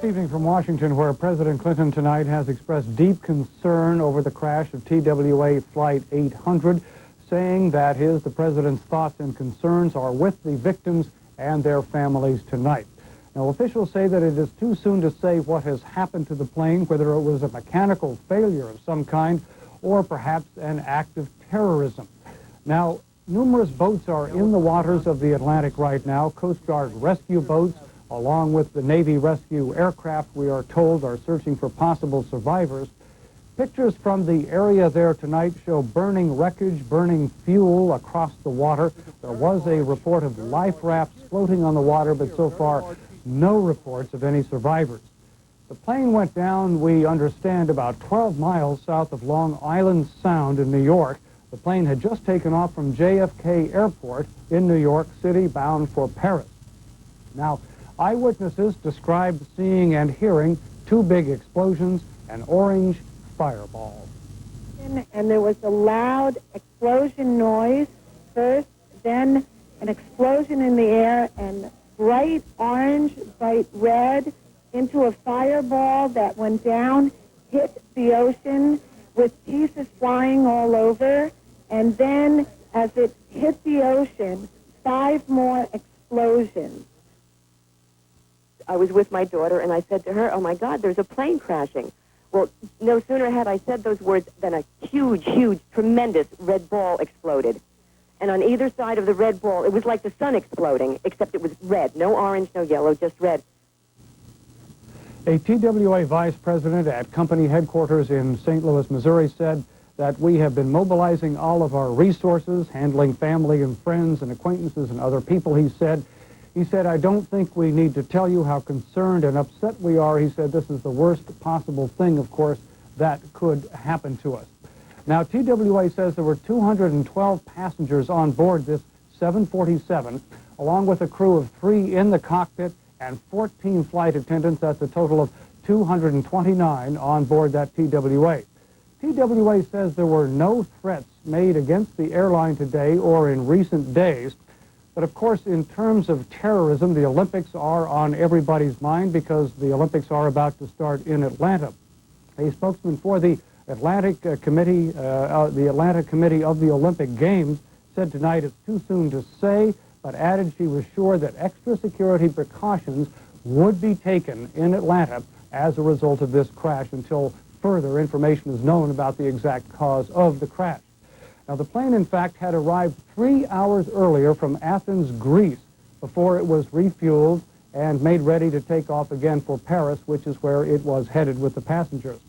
evening from Washington, where President Clinton tonight has expressed deep concern over the crash of TWA Flight 800, saying that the president's thoughts and concerns are with the victims and their families tonight. Now, officials say that it is too soon to say what has happened to the plane, whether it was a mechanical failure of some kind or perhaps an act of terrorism. Now, numerous boats are in the waters of the Atlantic right now. Coast Guard rescue boats, along with the Navy rescue aircraft, we are told, are searching for possible survivors. Pictures from the area there tonight show burning wreckage, burning fuel across the water. There was a report of life rafts floating on the water, but so far, no reports of any survivors. The plane went down, we understand, about 12 miles south of Long Island Sound in New York. The plane had just taken off from JFK Airport in New York City, bound for Paris. Now, eyewitnesses described seeing and hearing two big explosions, an orange fireball. And there was a loud explosion noise first, then an explosion in the air, and bright orange, bright red, into a fireball that went down, hit the ocean with pieces flying all over, and then as it hit the ocean, 5 more explosions. I was with my daughter, and I said to her, "Oh, my God, there's a plane crashing." Well, no sooner had I said those words than a huge, huge, tremendous red ball exploded. And on either side of the red ball, it was like the sun exploding, except it was red. No orange, no yellow, just red. A TWA vice president at company headquarters in St. Louis, Missouri, said that we have been mobilizing all of our resources, handling family and friends and acquaintances and other people, he said. He said, "I don't think we need to tell you how concerned and upset we are." He said, "This is the worst possible thing, of course, that could happen to us." Now, TWA says there were 212 passengers on board this 747, along with a crew of 3 in the cockpit and 14 flight attendants. That's a total of 229 on board that TWA. TWA says there were no threats made against the airline today or in recent days. But of course, in terms of terrorism, the Olympics are on everybody's mind because the Olympics are about to start in Atlanta. A spokesman for the Atlantic Committee of the Olympic Games said tonight it's too soon to say, but added she was sure that extra security precautions would be taken in Atlanta as a result of this crash until further information is known about the exact cause of the crash. Now, the plane, in fact, had arrived 3 hours earlier from Athens, Greece, before it was refueled and made ready to take off again for Paris, which is where it was headed with the passengers.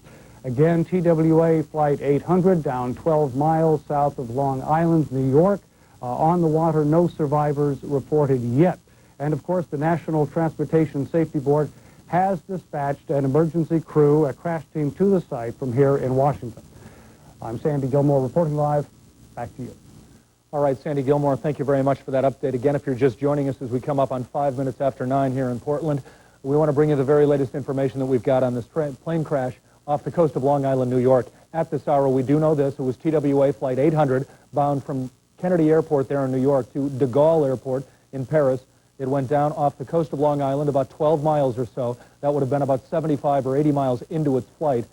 Again, TWA Flight 800 down 12 miles south of Long Island, New York. On the water, no survivors reported yet. And, of course, the National Transportation Safety Board has dispatched an emergency crew, a crash team, to the site from here in Washington. I'm Sandy Gilmore reporting live. Back to you. All right, Sandy Gilmore, thank you very much for that update. Again, if you're just joining us as we come up on 5 minutes after 9 here in Portland, we want to bring you the very latest information that we've got on this plane crash off the coast of Long Island, New York. At this hour, we do know this. It was TWA Flight 800 bound from Kennedy Airport there in New York to de Gaulle Airport in Paris. It went down off the coast of Long Island about 12 miles or so. That would have been about 75 or 80 miles into its flight.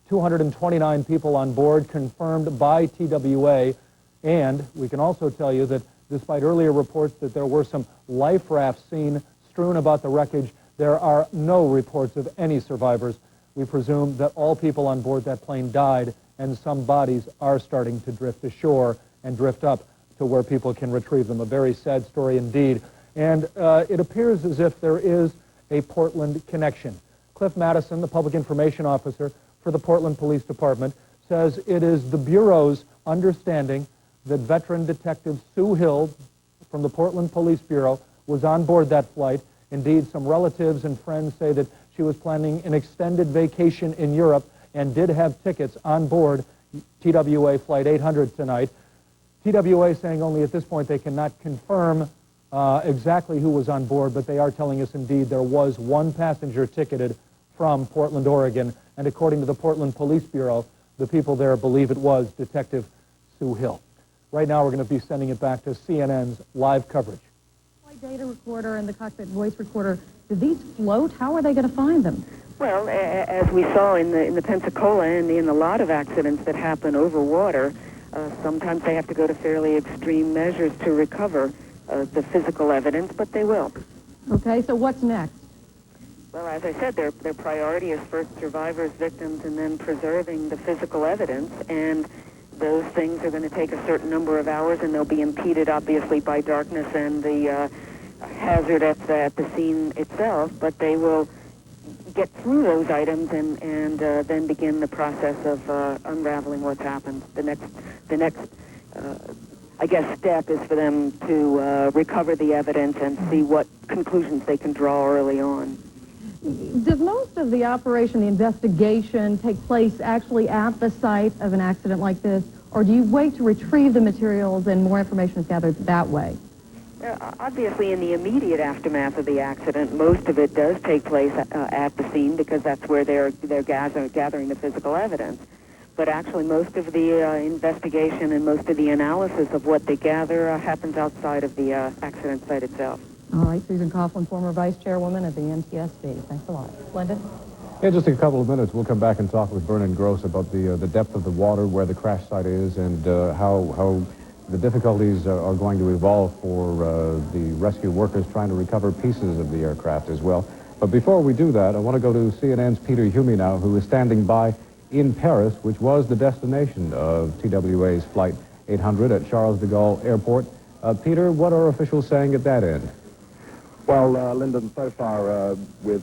229 people on board, confirmed by TWA. And we can also tell you that despite earlier reports that there were some life rafts seen strewn about the wreckage, there are no reports of any survivors. We presume that all people on board that plane died, and some bodies are starting to drift ashore and drift up to where people can retrieve them. A very sad story indeed. And it appears as if there is a Portland connection. Cliff Madison, the public information officer for the Portland Police Department, says it is the Bureau's understanding that veteran detective Sue Hill from the Portland Police Bureau was on board that flight. Indeed, some relatives and friends say that she was planning an extended vacation in Europe and did have tickets on board TWA Flight 800 tonight. TWA saying only at this point they cannot confirm exactly who was on board, but they are telling us indeed there was one passenger ticketed from Portland, Oregon, and according to the Portland Police Bureau, the people there believe it was Detective Sue Hill. Right now, we're going to be sending it back to CNN's live coverage. data recorder and the cockpit voice recorder, do these float? How are they going to find them? Well, as we saw in the Pensacola and in a lot of accidents that happen over water, sometimes they have to go to fairly extreme measures to recover the physical evidence, but they will. Okay, so what's next? Well, as I said, their priority is first survivors, victims, and then preserving the physical evidence. And those things are going to take a certain number of hours, and they'll be impeded, obviously, by darkness and the hazard at the scene itself. But they will get through those items and then begin the process of unraveling what's happened. The next I guess, step is for them to recover the evidence and see what conclusions they can draw early on. Does most of the operation, the investigation, take place actually at the site of an accident like this, or do you wait to retrieve the materials and more information is gathered that way? Obviously, in the immediate aftermath of the accident, most of it does take place at the scene because that's where they're gathering the physical evidence. But actually, most of the investigation and most of the analysis of what they gather happens outside of the accident site itself. All right, Susan Coughlin, former vice chairwoman at the NTSB. Thanks a lot. Linda? In just a couple of minutes, we'll come back and talk with Vernon Gross about the depth of the water, where the crash site is, and how the difficulties are going to evolve for the rescue workers trying to recover pieces of the aircraft as well. But before we do that, I want to go to CNN's Peter Hume now, who is standing by in Paris, which was the destination of TWA's Flight 800 at Charles de Gaulle Airport. Peter, what are officials saying at that end? Well, Lyndon, so far we've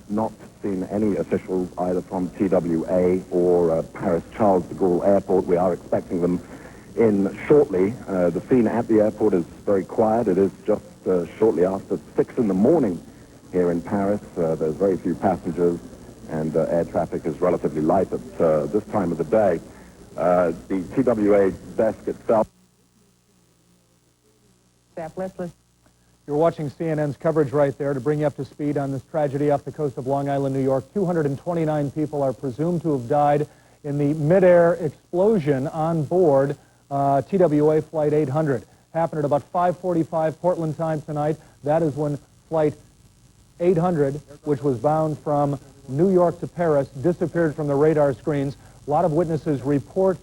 not seen any officials either from TWA or Paris Charles de Gaulle Airport. We are expecting them in shortly. The scene at the airport is very quiet. It is just shortly after 6 in the morning here in Paris. There's very few passengers, and air traffic is relatively light at this time of the day. The TWA desk itself... You're watching CNN's coverage right there to bring you up to speed on this tragedy off the coast of Long Island, New York. 229 people are presumed to have died in the midair explosion on board TWA Flight 800. Happened at about 5:45 Portland time tonight. That is when Flight 800, which was bound from New York to Paris, disappeared from the radar screens. A lot of witnesses report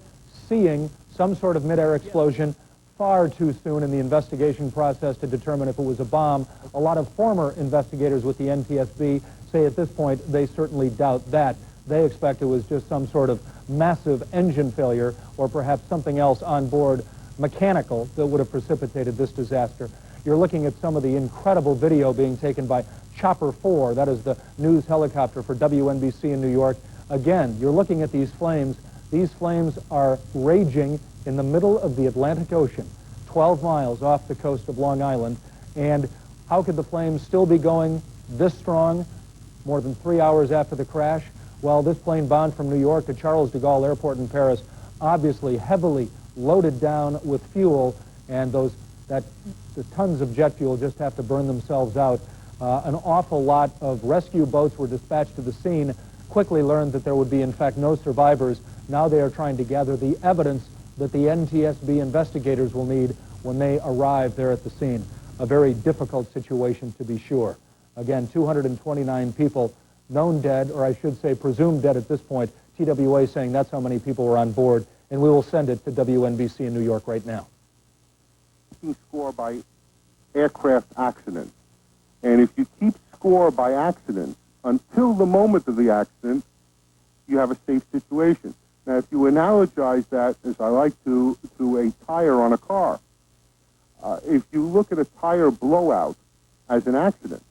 seeing some sort of midair explosion far too soon in the investigation process to determine if it was a bomb. A lot of former investigators with the NTSB say at this point they certainly doubt that. They expect it was just some sort of massive engine failure or perhaps something else on board mechanical that would have precipitated this disaster. You're looking at some of the incredible video being taken by Chopper 4, that is the news helicopter for WNBC in New York. Again, you're looking at these flames. These flames are raging in the middle of the Atlantic Ocean, 12 miles off the coast of Long Island. And how could the flames still be going this strong more than 3 hours after the crash? Well, this plane bound from New York to Charles de Gaulle Airport in Paris, obviously heavily loaded down with fuel, and the tons of jet fuel just have to burn themselves out. An awful lot of rescue boats were dispatched to the scene, quickly learned that there would be, in fact, no survivors. Now they are trying to gather the evidence that the NTSB investigators will need when they arrive there at the scene. A very difficult situation, to be sure. Again, 229 people known dead, or I should say presumed dead at this point. TWA saying that's how many people were on board, and we will send it to WNBC in New York right now. Score by aircraft accidents. And if you keep score by accidents until the moment of the accident, you have a safe situation. Now, if you analogize that, as I like to a tire on a car, if you look at a tire blowout as an accident,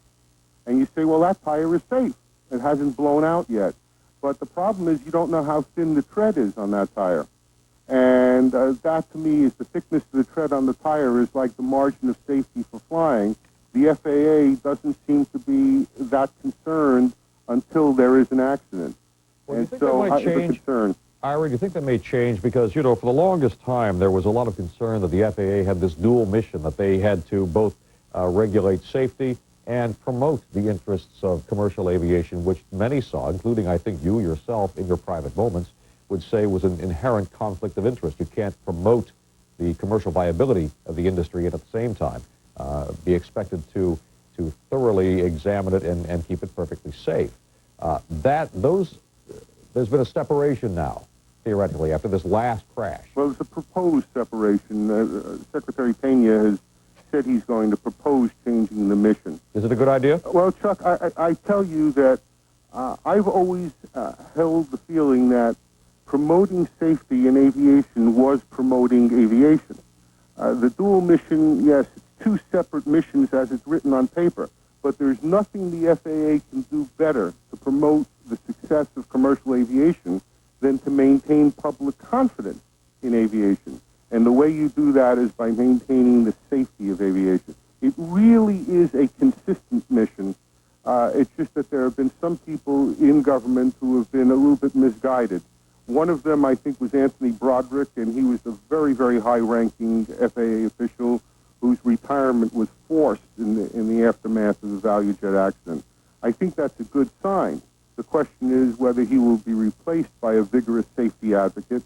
and you say, well, that tire is safe. It hasn't blown out yet. But the problem is you don't know how thin the tread is on that tire. And that, to me, is the thickness of the tread on the tire is like the margin of safety for flying. The FAA doesn't seem to be that concerned until there is an accident. Well, and so it's a concern. Ira, do you think that may change? Because, you know, for the longest time, there was a lot of concern that the FAA had this dual mission, that they had to both regulate safety and promote the interests of commercial aviation, which many saw, including, I think, you yourself in your private moments, would say was an inherent conflict of interest. You can't promote the commercial viability of the industry and at the same time be expected to thoroughly examine it and keep it perfectly safe. There's been a separation now, theoretically, after this last crash. Well, it's a proposed separation. Secretary Pena has said he's going to propose changing the mission. Is it a good idea? Well, Chuck, I tell you that I've always held the feeling that promoting safety in aviation was promoting aviation. The dual mission, yes, it's two separate missions as it's written on paper, but there's nothing the FAA can do better to promote the success of commercial aviation than to maintain public confidence in aviation. And the way you do that is by maintaining the safety of aviation. It really is a consistent mission. It's just that there have been some people in government who have been a little bit misguided. One of them, I think, was Anthony Broderick, and he was a very, very high-ranking FAA official whose retirement was forced in the aftermath of the ValueJet accident. I think that's a good sign. The question is whether he will be replaced by a vigorous safety advocate.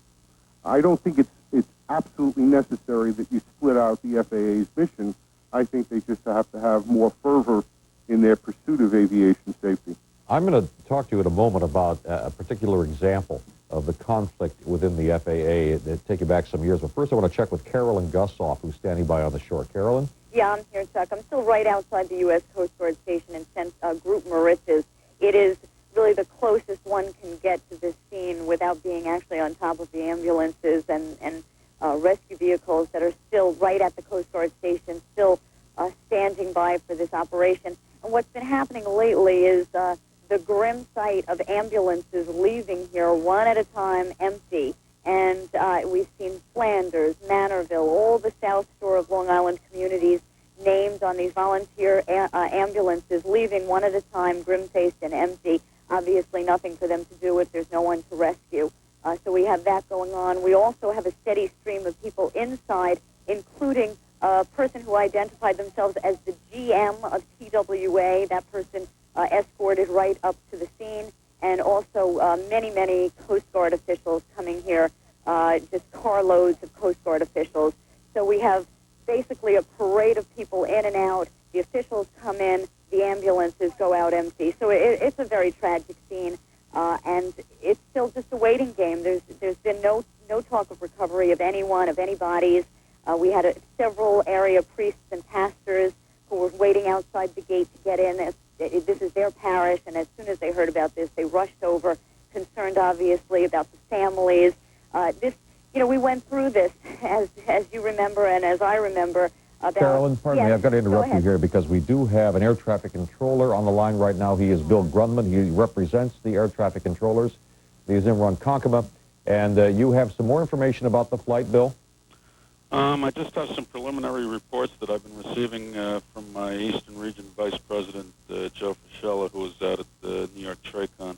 I don't think it's absolutely necessary that you split out the FAA's mission. I think they just have to have more fervor in their pursuit of aviation safety. I'm going to talk to you in a moment about a particular example of the conflict within the FAA. Take you back some years. But first I want to check with Carolyn Gussoff, who's standing by on the shore. Carolyn? Yeah, I'm here, Chuck. I'm still right outside the U.S. Coast Guard station in Group Mauritius. It is really the closest one can get to this scene without being actually on top of the ambulances and rescue vehicles that are still right at the Coast Guard station, still standing by for this operation. And what's been happening lately is the grim sight of ambulances leaving here one at a time empty. And we've seen Flanders, Manorville, all the South Shore of Long Island communities named on these volunteer ambulances, leaving one at a time, grim-faced and empty. Obviously nothing for them to do if there's no one to rescue. So we have that going on. We also have a steady stream of people inside, including a person who identified themselves as the GM of TWA. That person escorted right up to the scene, and also many, many Coast Guard officials coming here, just carloads of Coast Guard officials. So we have basically a parade of people in and out. The officials come in, the ambulances go out empty. So it's a very tragic scene, and it's still just a waiting game. There's been no talk of recovery of anyone, of any bodies. We had several area priests and pastors who were waiting outside the gate to get in. This is their parish, and as soon as they heard about this, they rushed over, concerned obviously about the families. We went through this, as you remember and as I remember. Carolyn, pardon me, I've got to interrupt you here because we do have an air traffic controller on the line right now. He is Bill Grundman. He represents the air traffic controllers. He's in Ronkonkoma. And you have some more information about the flight, Bill? I just have some preliminary reports that I've been receiving from my Eastern Region Vice President, Joe Fischella, who was out at the New York TRACON.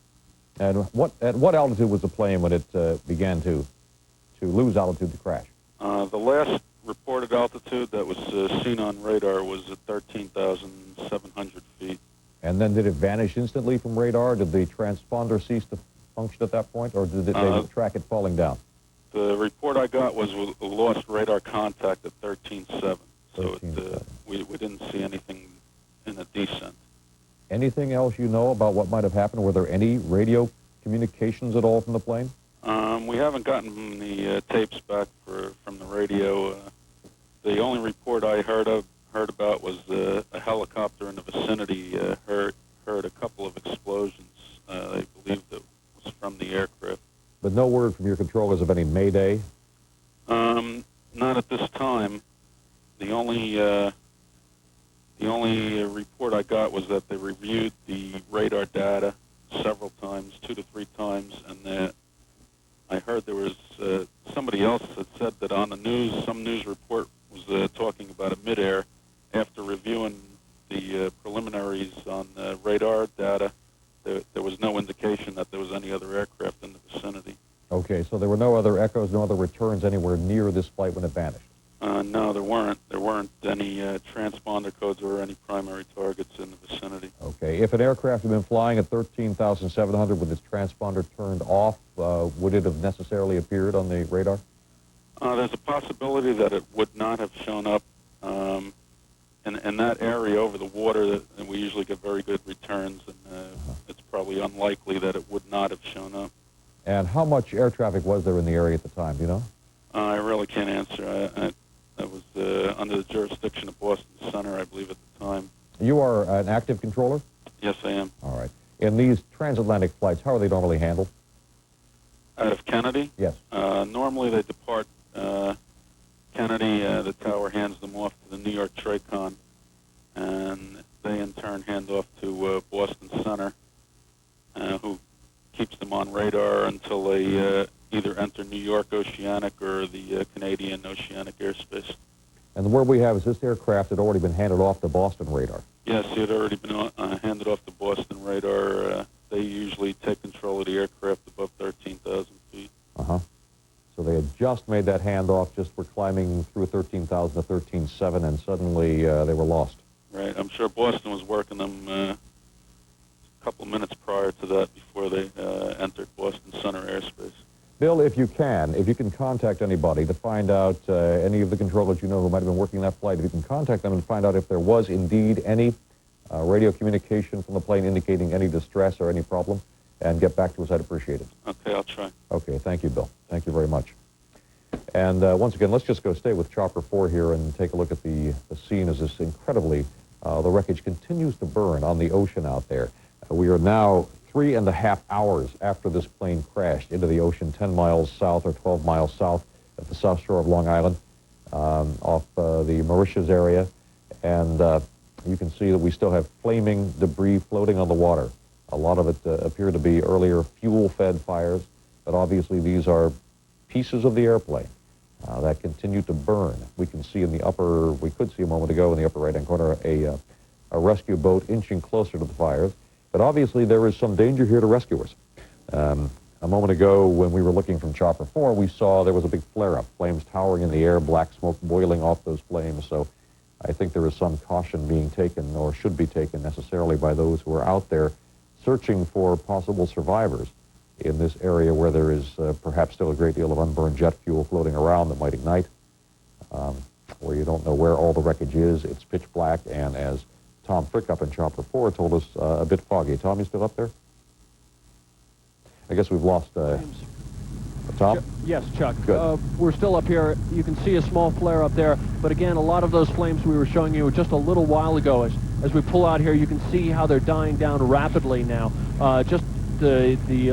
And at what altitude was the plane when it began to lose altitude to crash? The last reported altitude that was seen on radar was at 13,700 feet. And then did it vanish instantly from radar? Did the transponder cease to function at that point, or did they track it falling down? The report I got was we lost radar contact at 13.7, so we didn't see anything in a descent. Anything else you know about what might have happened? Were there any radio communications at all from the plane? We haven't gotten the tapes back from the radio. The only report I heard about was a helicopter in the vicinity heard a couple of explosions. They believed it was from the aircraft. But no word from your controllers of any mayday? Not at this time. The only report I got was that they reviewed the radar data several times, 2 to 3 times, and that I heard there was somebody else that said that on the news, some news report was talking about it midair. After reviewing the preliminaries on the radar data, there was no indication that there was any other aircraft in the vicinity. Okay, so there were no other echoes, no other returns anywhere near this flight when it vanished? No, there weren't. There weren't any transponder codes or any primary targets in the vicinity. Okay, if an aircraft had been flying at 13,700 with its transponder turned off, would it have necessarily appeared on the radar? There's a possibility that it would not have shown up. in that area over the water, and we usually get very good returns, and it's probably unlikely that it would not have shown up. And how much air traffic was there in the area at the time, do you know? I really can't answer. I was under the jurisdiction of Boston Center, I believe, at the time. You are an active controller? Yes, I am. All right. In these transatlantic flights, how are they normally handled? Out of Kennedy? Yes. Normally they depart Kennedy, the tower hands them off to the New York TRACON, and they in turn hand off to Boston Center, who keeps them on radar until they either enter New York Oceanic or the Canadian Oceanic airspace. And where we have is this aircraft had already been handed off to Boston radar. Yes, it had already been handed off to Boston radar. They usually take control of the aircraft above 13,000 feet. Uh-huh. So they had just made that handoff, just were climbing through 13,000 to 13,700, and suddenly they were lost. Right. I'm sure Boston was working them a couple of minutes prior to that before they entered Boston Center airspace. Bill, if you can contact anybody to find out any of the controllers you know who might have been working that flight, if you can contact them and find out if there was indeed any radio communication from the plane indicating any distress or any problem, and get back to us, I'd appreciate it. Okay, I'll try. Okay, thank you, Bill. Thank you very much. And once again, let's just stay with Chopper 4 here and take a look at the scene as this incredibly, the wreckage continues to burn on the ocean out there. We are now 3.5 hours after this plane crashed into the ocean 10 miles south or 12 miles south at the south shore of Long Island, off the Mauritius area. And you can see that we still have flaming debris floating on the water. A lot of it appeared to be earlier fuel-fed fires, but obviously these are pieces of the airplane that continue to burn. We can see in the upper, we could see a moment ago in the upper right-hand corner, a rescue boat inching closer to the fires. But obviously there is some danger here to rescuers. A moment ago when we were looking from Chopper 4, we saw there was a big flare-up, flames towering in the air, black smoke boiling off those flames. So I think there is some caution being taken, or should be taken necessarily, by those who are out there searching for possible survivors in this area where there is perhaps still a great deal of unburned jet fuel floating around that might ignite, where you don't know where all the wreckage is. It's pitch black, and as Tom Frick up in Chopper 4 told us, a bit foggy. Tom, you still up there? I guess we've lost Tom? Yes, Chuck. Good. We're still up here. You can see a small flare up there, but again, a lot of those flames we were showing you just a little while ago. As we pull out here, you can see how they're dying down rapidly now. Just the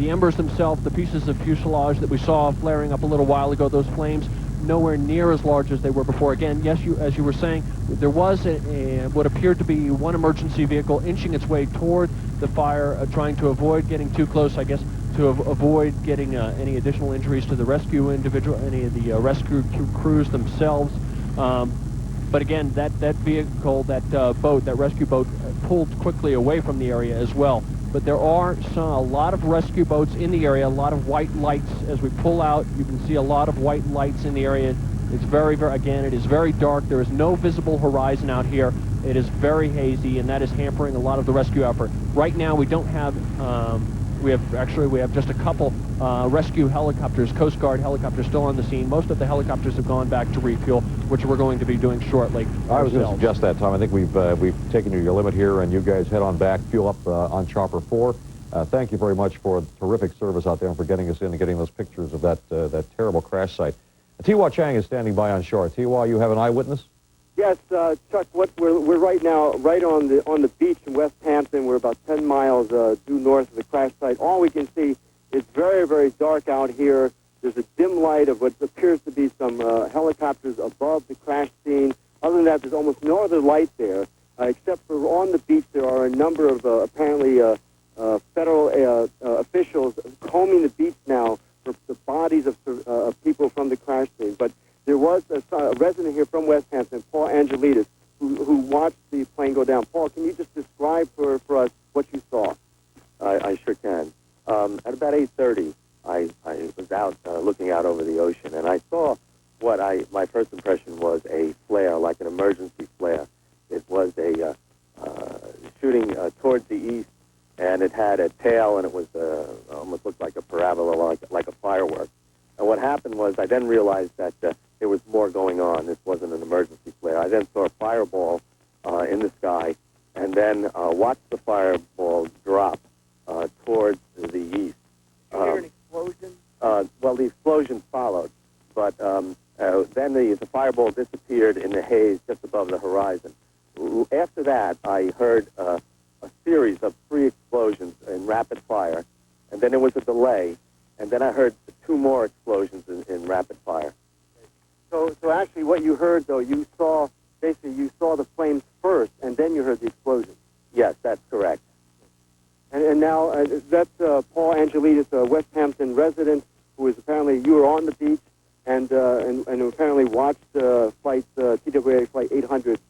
embers themselves, the pieces of fuselage that we saw flaring up a little while ago, those flames nowhere near as large as they were before. Again, yes, as you were saying, there was what appeared to be one emergency vehicle inching its way toward the fire, trying to avoid getting too close, I guess, to avoid getting any additional injuries to the rescue individual, any of the rescue crews themselves. But again, that vehicle, that boat, that rescue boat, pulled quickly away from the area as well. But there are a lot of rescue boats in the area, a lot of white lights. As we pull out, you can see a lot of white lights in the area. It's again, it is very dark. There is no visible horizon out here. It is very hazy, and that is hampering a lot of the rescue effort. Right now, we don't have, we have just a couple rescue helicopters, Coast Guard helicopters still on the scene. Most of the helicopters have gone back to refuel, which we're going to be doing shortly. I was going to suggest that, Tom. I think we've taken you your limit here, and you guys head on back, fuel up on Chopper 4. Thank you very much for terrific service out there and for getting us in and getting those pictures of that terrible crash site. TWA Chang is standing by on shore. TWA, you have an eyewitness? Yes, Chuck. We're right now right on the beach in West Hampton. We're about 10 miles due north of the crash site. All we can see is very, very dark out here. There's a dim light of what appears to be some helicopters above the crash scene. Other than that, there's almost no other light there, except for on the beach there are a number of apparently federal officials combing the beach now for the bodies of people from the crash scene. But there was a resident here from West Hampton, Paul Angelides, who watched the plane go down. Paul, can you just describe for us what you saw? I sure can. At about 8:30, I was out looking out over the ocean, and I saw what my first impression was a flare, like an emergency flare. It was a shooting towards the east, and it had a tail, and it was almost looked like a parabola, like a firework. And what happened was I then realized that there was more going on. This wasn't an emergency flare. I then saw a fireball in the sky, and then watched the fireball drop towards the east. Did you hear an explosion? Well, the explosion followed, but then the fireball disappeared in the haze just above the horizon. After that, I heard a series of 3 explosions in rapid fire, and then there was a delay, and then I heard 2 more explosions in rapid fire. So actually what you heard, though, you saw the flames first, and then you heard the explosion. Yes, that's correct. And now that's Paul Angelidis, a West Hampton resident, who is apparently, you were on the beach and apparently watched flight TWA Flight 800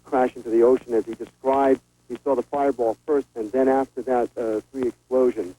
crash into the ocean. As he described, he saw the fireball first, and then after that, 3 explosions.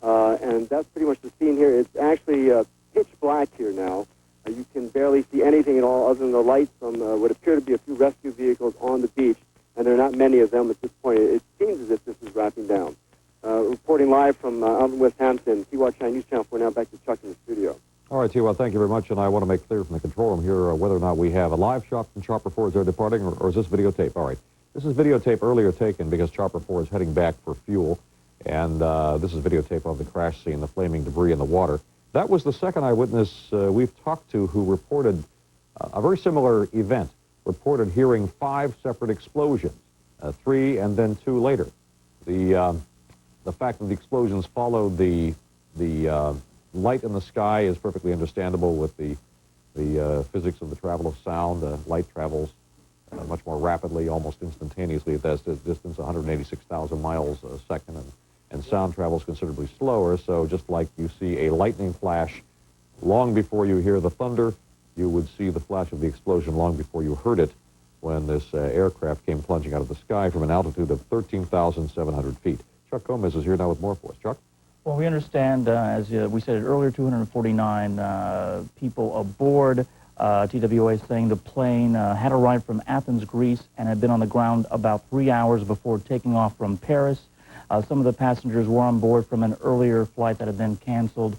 And that's pretty much the scene here. It's actually pitch black here now. You can barely see anything at all other than the lights from what appear to be a few rescue vehicles on the beach, and there are not many of them at this point. It seems as if this is wrapping down. Reporting live from out in West Hampton, TWA China News Channel 4, now back to Chuck in the studio. All right, TWA, thank you very much, and I want to make clear from the control room here whether or not we have a live shot from Chopper 4 as they're departing, or is this videotape? All right. This is videotape earlier taken because Chopper 4 is heading back for fuel, and this is videotape of the crash scene, the flaming debris in the water. That was the second eyewitness we've talked to who reported a very similar event, reported hearing 5 separate explosions, 3 and then 2 later. The fact that the explosions followed the light in the sky is perfectly understandable with the physics of the travel of sound. Light travels much more rapidly, almost instantaneously at that distance, 186,000 miles a second, and sound travels considerably slower. So just like you see a lightning flash long before you hear the thunder, you would see the flash of the explosion long before you heard it when this aircraft came plunging out of the sky from an altitude of 13,700 feet. Chuck Gomez is here now with more for us. Chuck? Well, we understand, as we said earlier, 249 people aboard. TWA is saying the plane had arrived from Athens, Greece, and had been on the ground about 3 hours before taking off from Paris. Some of the passengers were on board from an earlier flight that had been canceled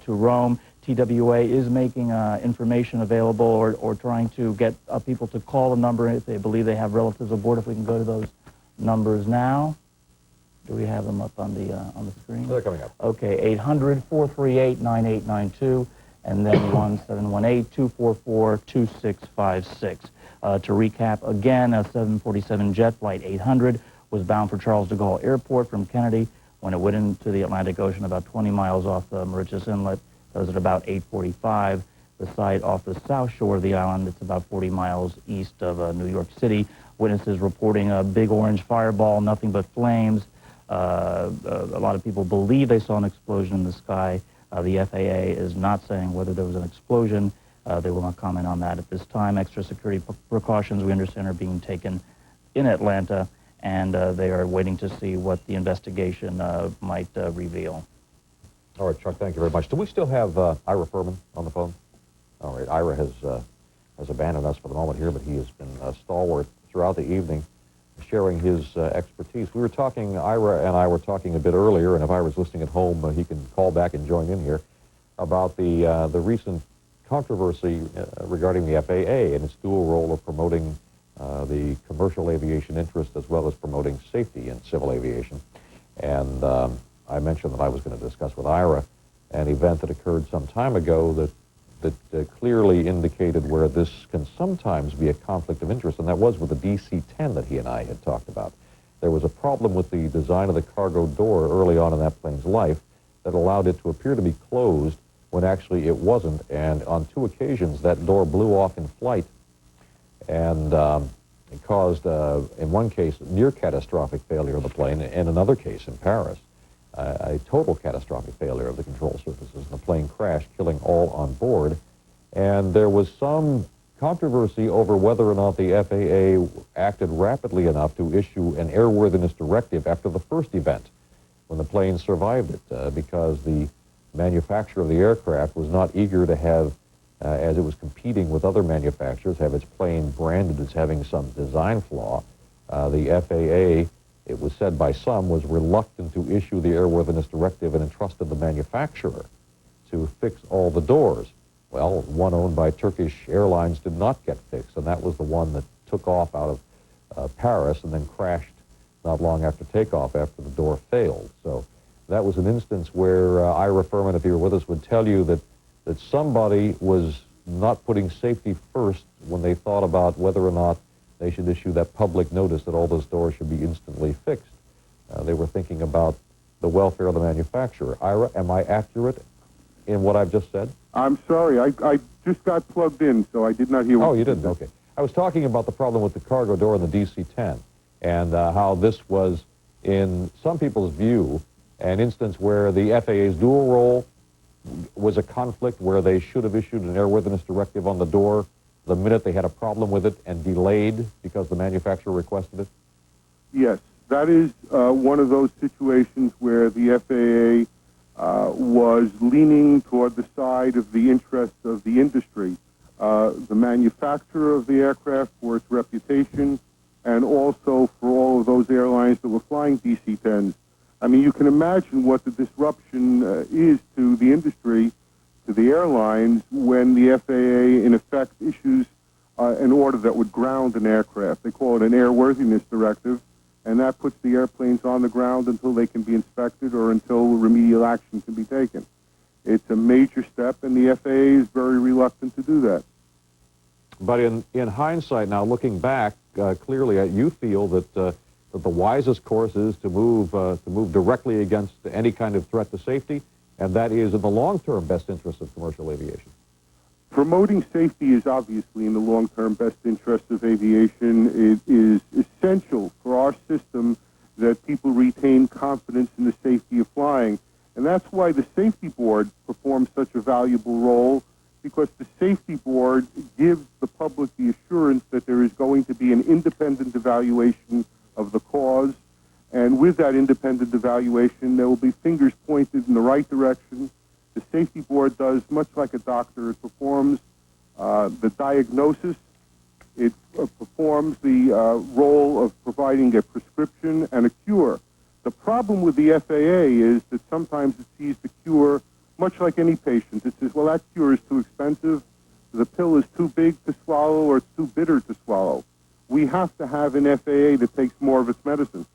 to Rome. TWA is making information available or trying to get people to call the number if they believe they have relatives aboard. If we can go to those numbers now. Do we have them up on the screen? They're coming up. Okay, 800-438-9892, and then 1-718-244-2656. To recap again, a 747 jet flight 800 was bound for Charles de Gaulle Airport from Kennedy when it went into the Atlantic Ocean about 20 miles off the Mauritius Inlet. That was at about 8:45. The site off the south shore of the island, it's about 40 miles east of New York City. Witnesses reporting a big orange fireball, nothing but flames. A lot of people believe they saw an explosion in the sky. The FAA is not saying whether there was an explosion. They will not comment on that at this time. Extra security precautions, we understand, are being taken in Atlanta, and they are waiting to see what the investigation might reveal. All right, Chuck, thank you very much. Do we still have Ira Furman on the phone? All right, Ira has abandoned us for the moment here, but he has been stalwart throughout the evening, sharing his expertise. We were talking, Ira and I were talking a bit earlier, and if Ira's listening at home, he can call back and join in here, about the recent controversy regarding the FAA and its dual role of promoting the commercial aviation interest as well as promoting safety in civil aviation. And I mentioned that I was going to discuss with Ira an event that occurred some time ago that clearly indicated where this can sometimes be a conflict of interest, and that was with the DC-10 that he and I had talked about. There was a problem with the design of the cargo door early on in that plane's life that allowed it to appear to be closed when actually it wasn't, and on 2 occasions that door blew off in flight, and it caused, in one case, near catastrophic failure of the plane, and in another case in Paris, a total catastrophic failure of the control surfaces, and the plane crashed, killing all on board. And there was some controversy over whether or not the FAA acted rapidly enough to issue an airworthiness directive after the first event, when the plane survived it, because the manufacturer of the aircraft was not eager to have, as it was competing with other manufacturers, have its plane branded as having some design flaw. The FAA, it was said by some, was reluctant to issue the airworthiness directive and entrusted the manufacturer to fix all the doors. Well, one owned by Turkish Airlines did not get fixed, and that was the one that took off out of Paris and then crashed not long after takeoff after the door failed. So that was an instance where Ira Furman, if he were with us, would tell you that somebody was not putting safety first when they thought about whether or not they should issue that public notice that all those doors should be instantly fixed. They were thinking about the welfare of the manufacturer. Ira, am I accurate in what I've just said? I'm sorry, I just got plugged in, so I did not hear what you didn't? Okay. I was talking about the problem with the cargo door in the DC-10 and how this was, in some people's view, an instance where the FAA's dual role was a conflict where they should have issued an airworthiness directive on the door the minute they had a problem with it and delayed because the manufacturer requested it? Yes, that is one of those situations where the FAA was leaning toward the side of the interests of the industry, the manufacturer of the aircraft for its reputation, and also for all of those airlines that were flying DC-10s. I mean, you can imagine what the disruption is to the industry, to the airlines, when the FAA, in effect, issues an order that would ground an aircraft. They call it an airworthiness directive, and that puts the airplanes on the ground until they can be inspected or until remedial action can be taken. It's a major step, and the FAA is very reluctant to do that. But in hindsight, now looking back, clearly you feel that the wisest course is to move directly against any kind of threat to safety, and that is in the long-term best interest of commercial aviation. Promoting safety is obviously in the long-term best interest of aviation. It is essential for our system that people retain confidence in the safety of flying. And that's why the Safety Board performs such a valuable role, because the Safety Board gives the public the assurance that there is going to be an independent evaluation of the cause. And with that independent evaluation, there will be fingers pointed in the right direction. The Safety Board does much like a doctor. It performs the diagnosis. It performs the role of providing a prescription and a cure. The problem with the FAA is that sometimes it sees the cure much like any patient. It says, well, that cure is too expensive, the pill is too big to swallow, or it's too bitter to swallow. We have to have an FAA that takes more of its medicine.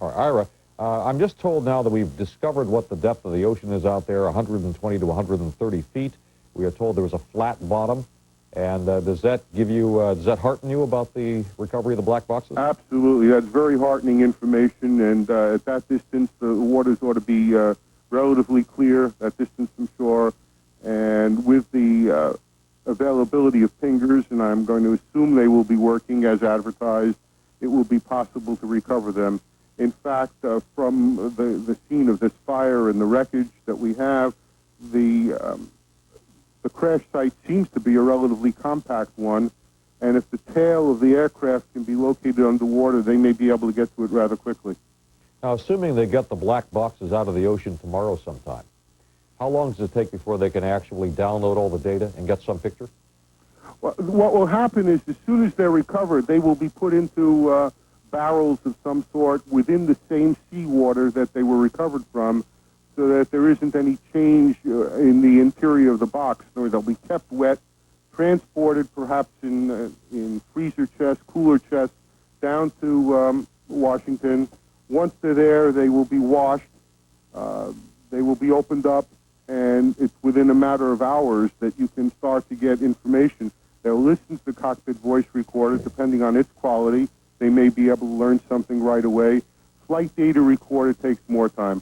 All right, Ira, I'm just told now that we've discovered what the depth of the ocean is out there, 120 to 130 feet. We are told there was a flat bottom. And does that give you, does that hearten you about the recovery of the black boxes? Absolutely. That's very heartening information. And at that distance, the waters ought to be relatively clear, that distance from shore. And with the availability of pingers, and I'm going to assume they will be working as advertised, it will be possible to recover them. In fact, from the scene of this fire and the wreckage that we have, the crash site seems to be a relatively compact one, and if the tail of the aircraft can be located underwater, they may be able to get to it rather quickly. Now, assuming they get the black boxes out of the ocean tomorrow sometime, how long does it take before they can actually download all the data and get some picture? Well, what will happen is as soon as they're recovered, they will be put into barrels of some sort within the same seawater that they were recovered from, so that there isn't any change in the interior of the box. So they'll be kept wet, transported perhaps in freezer chests, cooler chests, down to Washington. Once they're there, they will be washed, they will be opened up, and it's within a matter of hours that you can start to get information. They'll listen to the cockpit voice recorder, depending on its quality. They may be able to learn something right away. Flight data recorder takes more time.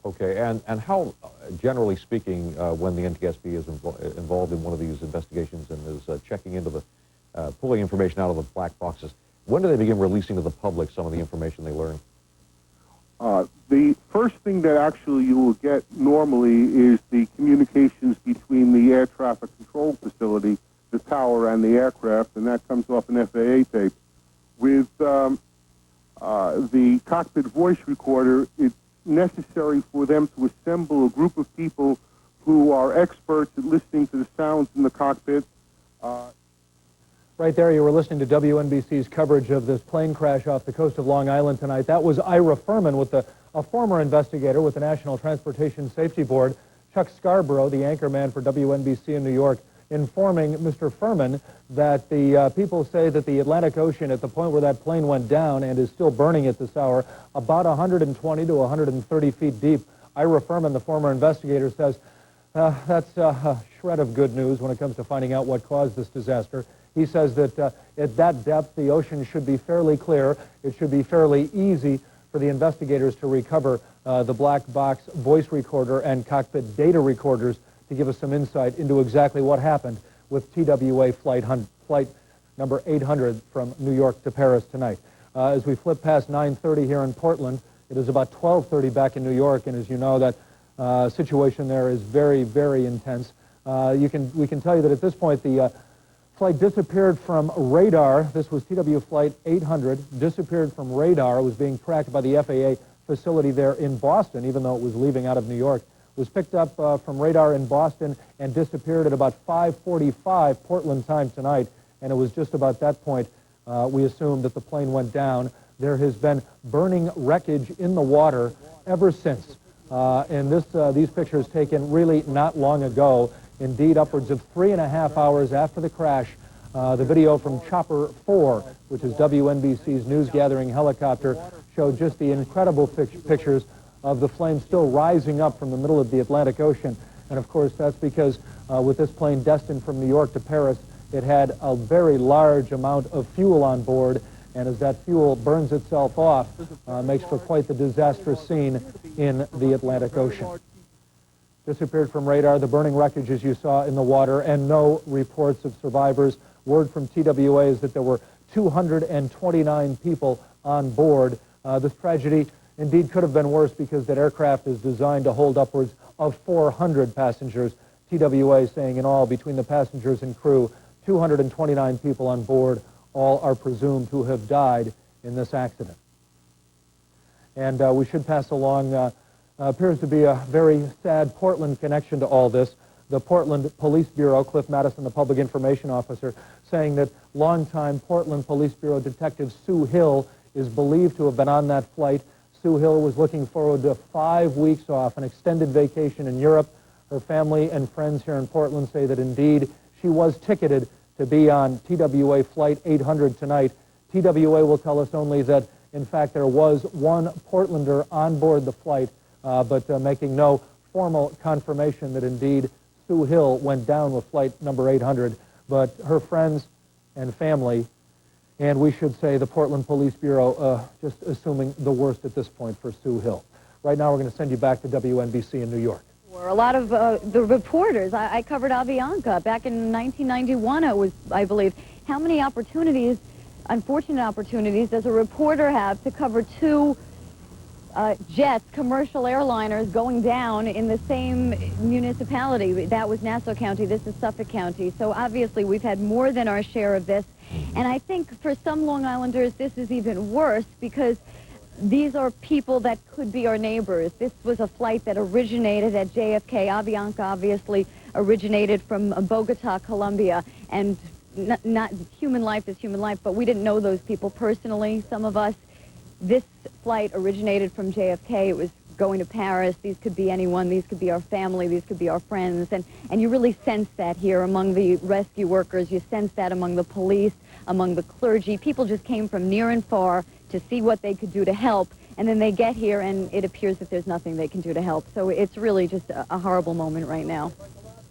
Okay, and how, generally speaking, when the NTSB is involved in one of these investigations and is checking into the, pulling information out of the black boxes, when do they begin releasing to the public some of the information they learn? The first thing that actually you will get normally is the communications between the air traffic control facility, the tower, and the aircraft, and that comes off an FAA tape. With the cockpit voice recorder, it's necessary for them to assemble a group of people who are experts at listening to the sounds in the cockpit. Right there, you were listening to WNBC's coverage of this plane crash off the coast of Long Island tonight. That was Ira Furman, a former investigator with the National Transportation Safety Board, Chuck Scarborough, the anchorman for WNBC in New York, informing Mr. Furman that the people say that the Atlantic Ocean, at the point where that plane went down and is still burning at this hour, about 120 to 130 feet deep. Ira Furman, the former investigator, says that's a shred of good news when it comes to finding out what caused this disaster. He says that at that depth, the ocean should be fairly clear. It should be fairly easy for the investigators to recover the black box voice recorder and cockpit data recorders to give us some insight into exactly what happened with TWA flight number 800 from New York to Paris tonight. As we flip past 9:30 here in Portland, it is about 12:30 back in New York, and as you know, that situation there is very, very intense. We can tell you that at this point, the flight disappeared from radar. This was TW Flight 800, disappeared from radar. It was being tracked by the FAA facility there in Boston, even though it was leaving out of New York. Was picked up from radar in Boston and disappeared at about 5:45 Portland time tonight, and it was just about that point we assumed that the plane went down. There has been burning wreckage in the water ever since, and these pictures taken really not long ago, indeed upwards of 3.5 hours after the crash. The video from Chopper 4, which is WNBC's news-gathering helicopter, showed just the incredible pictures of the flames still rising up from the middle of the Atlantic Ocean. And of course, that's because with this plane destined from New York to Paris, it had a very large amount of fuel on board, and as that fuel burns itself off, makes for quite the disastrous scene in the Atlantic Ocean. Disappeared from radar, the burning wreckage as you saw in the water, and no reports of survivors. Word from TWA is that there were 229 people on board. This tragedy indeed could have been worse because that aircraft is designed to hold upwards of 400 passengers. TWA saying in all, between the passengers and crew, 229 people on board. All are presumed to have died in this accident. And we should pass along, appears to be a very sad Portland connection to all this. The Portland Police Bureau, Cliff Madison, the public information officer, saying that longtime Portland Police Bureau Detective Sue Hill is believed to have been on that flight. Sue Hill was looking forward to 5 weeks off, an extended vacation in Europe. Her family and friends here in Portland say that indeed she was ticketed to be on TWA Flight 800 tonight. TWA will tell us only that, in fact, there was one Portlander on board the flight, but making no formal confirmation that indeed Sue Hill went down with flight number 800. But her friends and family, and we should say the Portland Police Bureau, just assuming the worst at this point for Sue Hill. Right now we're going to send you back to WNBC in New York. A lot of the reporters, I covered Avianca back in 1991, I believe. How many opportunities, unfortunate opportunities, does a reporter have to cover two jets, commercial airliners, going down in the same municipality? That was Nassau County, this is Suffolk County. So obviously we've had more than our share of this. And I think for some Long Islanders this is even worse because these are people that could be our neighbors. This was a flight that originated at JFK. Avianca obviously originated from Bogota, Colombia. And not human life is human life, but we didn't know those people personally, some of us. This flight originated from JFK. It was going to Paris. These could be anyone. These could be our family. These could be our friends. And you really sense that here among the rescue workers. You sense that among the police, among the clergy. People just came from near and far to see what they could do to help, and then they get here and it appears that there's nothing they can do to help. So it's really just a horrible moment right now.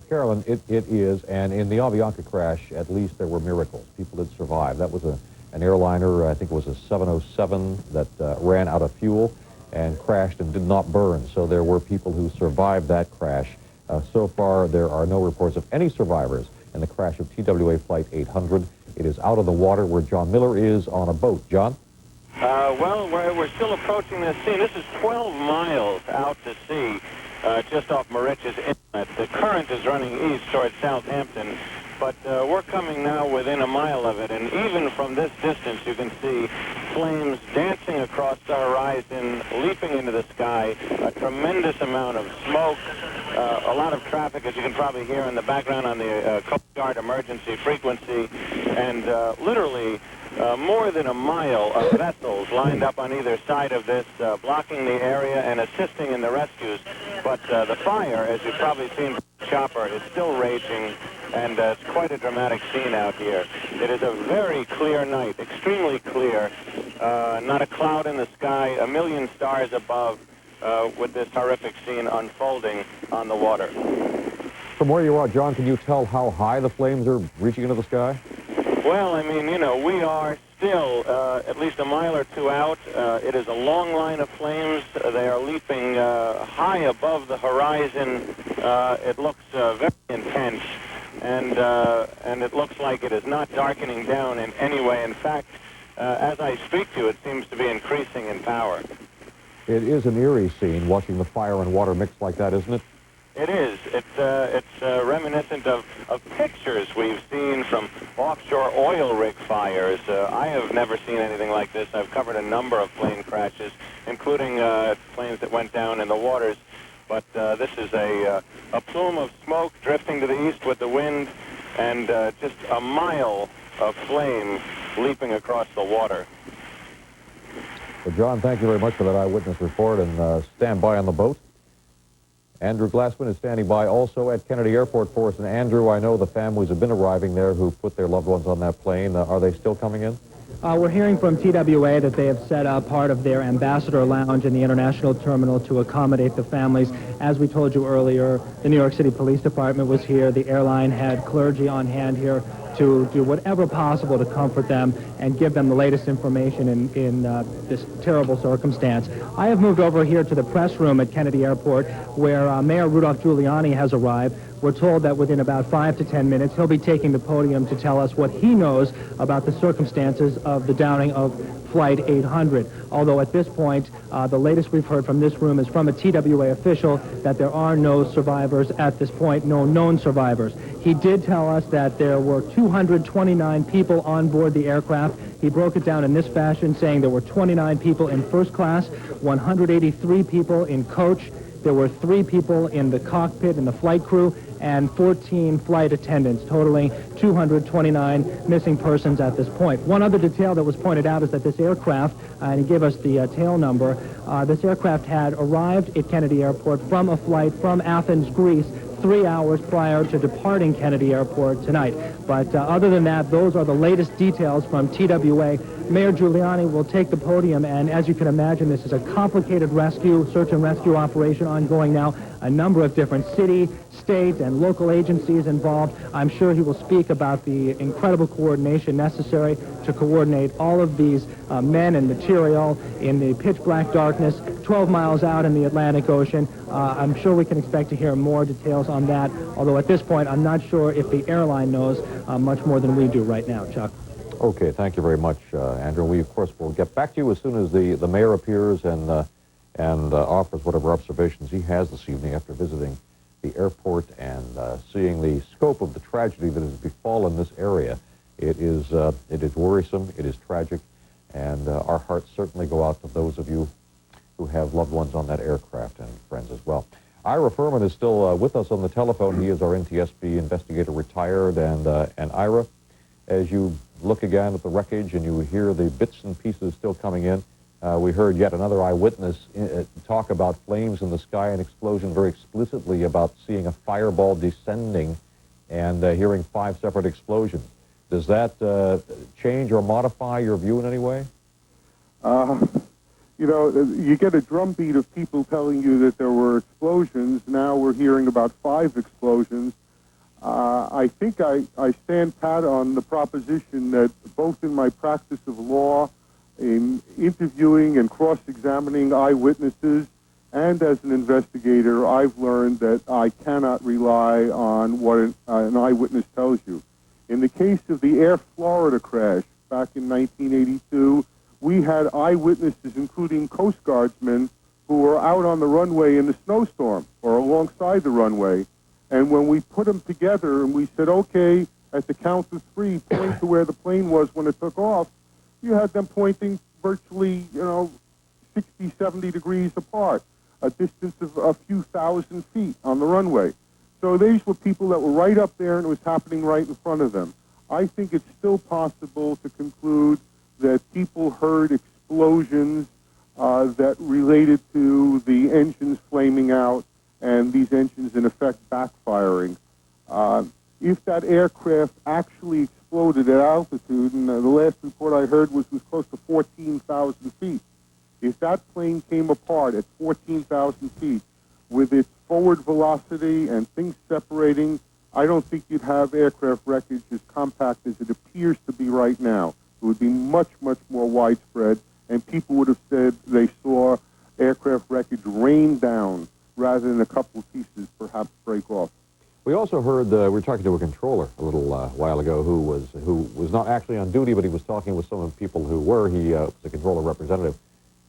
Carolyn, it is, and in the Avianca crash, at least there were miracles. People did survive. That was an airliner, I think it was a 707 that ran out of fuel and crashed and did not burn. So there were people who survived that crash. So far, there are no reports of any survivors in the crash of TWA Flight 800. It is out of the water where John Miller is on a boat. John? Well, we're still approaching this scene. This is 12 miles out to sea, just off Moriches Inlet. The current is running east towards Southampton, but we're coming now within a mile of it, and even from this distance you can see flames dancing across the horizon, leaping into the sky, a tremendous amount of smoke, a lot of traffic, as you can probably hear in the background on the Coast Guard emergency frequency, and literally more than a mile of vessels lined up on either side of this, blocking the area and assisting in the rescues. But the fire, as you've probably seen from the chopper, is still raging, and it's quite a dramatic scene out here. It is a very clear night, extremely clear, not a cloud in the sky, a million stars above, with this horrific scene unfolding on the water. From where you are, John, can you tell how high the flames are reaching into the sky? Well, I mean, you know, we are still at least a mile or two out. It is a long line of flames. They are leaping high above the horizon. It looks very intense, and it looks like it is not darkening down in any way. In fact, as I speak to you, it seems to be increasing in power. It is an eerie scene, watching the fire and water mix like that, isn't it? It is. It's reminiscent of pictures we've seen from offshore oil rig fires. I have never seen anything like this. I've covered a number of plane crashes, including planes that went down in the waters. But this is a plume of smoke drifting to the east with the wind, and just a mile of flame leaping across the water. Well, John, thank you very much for that eyewitness report, and stand by on the boat. Andrew Glassman is standing by also at Kennedy Airport for us. And Andrew, I know the families have been arriving there who put their loved ones on that plane. Are they still coming in? We're hearing from TWA that they have set up part of their ambassador lounge in the international terminal to accommodate the families. As we told you earlier, the New York City Police Department was here. The airline had clergy on hand here to do whatever possible to comfort them and give them the latest information in this terrible circumstance. I have moved over here to the press room at Kennedy Airport, where Mayor Rudolph Giuliani has arrived. We're told that within about 5 to 10 minutes, he'll be taking the podium to tell us what he knows about the circumstances of the downing of Flight 800. Although at this point, the latest we've heard from this room is from a TWA official that there are no survivors at this point, no known survivors. He did tell us that there were 229 people on board the aircraft. He broke it down in this fashion, saying there were 29 people in first class, 183 people in coach, there were 3 people in the cockpit in the flight crew, and 14 flight attendants, totaling 229 missing persons at this point. One other detail that was pointed out is that this aircraft, and he gave us the tail number, this aircraft had arrived at Kennedy Airport from a flight from Athens, Greece, 3 hours prior to departing Kennedy Airport tonight. But other than that, those are the latest details from TWA. Mayor Giuliani will take the podium, and as you can imagine, this is a complicated search and rescue operation ongoing now. A number of different city, state, and local agencies involved. I'm sure he will speak about the incredible coordination necessary to coordinate all of these men and material in the pitch black darkness 12 miles out in the Atlantic Ocean. I'm sure we can expect to hear more details on that, although at this point I'm not sure if the airline knows much more than we do right now. Chuck. Okay, thank you very much, Andrew. We, of course, will get back to you as soon as the mayor appears and offers whatever observations he has this evening after visiting the airport and seeing the scope of the tragedy that has befallen this area. It is worrisome, it is tragic, and our hearts certainly go out to those of you who have loved ones on that aircraft and friends as well. Ira Furman is still with us on the telephone. He is our NTSB investigator, retired, and Ira, as you look again at the wreckage and you hear the bits and pieces still coming in, we heard yet another eyewitness talk about flames in the sky and explosion very explicitly, about seeing a fireball descending and hearing 5 separate explosions. Does that change or modify your view in any way? You know, you get a drumbeat of people telling you that there were explosions. Now we're hearing about 5 explosions. I think I stand pat on the proposition that both in my practice of law, in interviewing and cross-examining eyewitnesses, and as an investigator, I've learned that I cannot rely on what an eyewitness tells you. In the case of the Air Florida crash back in 1982, we had eyewitnesses, including Coast Guardsmen, who were out on the runway in the snowstorm or alongside the runway. And when we put them together and we said, okay, at the count of 3, point to where the plane was when it took off, you had them pointing virtually, 60, 70 degrees apart, a distance of a few thousand feet on the runway. So these were people that were right up there and it was happening right in front of them. I think it's still possible to conclude that people heard explosions that related to the engines flaming out and these engines, in effect, backfiring. If that aircraft actually exploded at altitude, and the last report I heard was close to 14,000 feet, if that plane came apart at 14,000 feet with its forward velocity and things separating, I don't think you'd have aircraft wreckage as compact as it appears to be right now. It would be much, much more widespread, and people would have said they saw aircraft wreckage rain down rather than a couple of pieces perhaps break off. We also heard, we were talking to a controller a little while ago who was not actually on duty, but he was talking with some of the people who were. He was a controller representative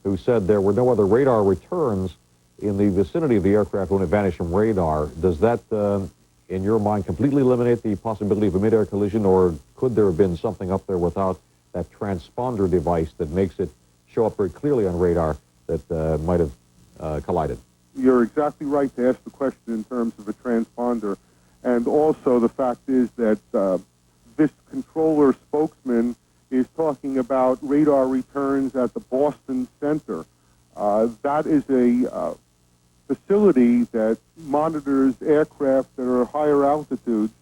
who said there were no other radar returns in the vicinity of the aircraft when it vanished from radar. Does that, in your mind, completely eliminate the possibility of a mid-air collision, or could there have been something up there without that transponder device that makes it show up very clearly on radar that might have collided? You're exactly right to ask the question in terms of a transponder. And also the fact is that this controller spokesman is talking about radar returns at the Boston Center. That is a facility that monitors aircraft that are at higher altitudes.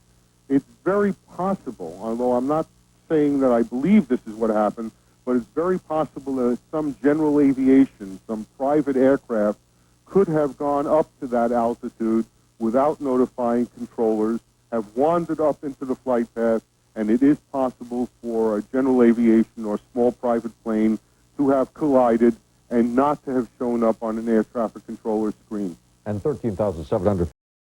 It's very possible, although I'm not saying that I believe this is what happened, but it's very possible that some general aviation, some private aircraft, could have gone up to that altitude without notifying controllers, have wandered up into the flight path, and it is possible for a general aviation or small private plane to have collided and not to have shown up on an air traffic controller screen. And 13,700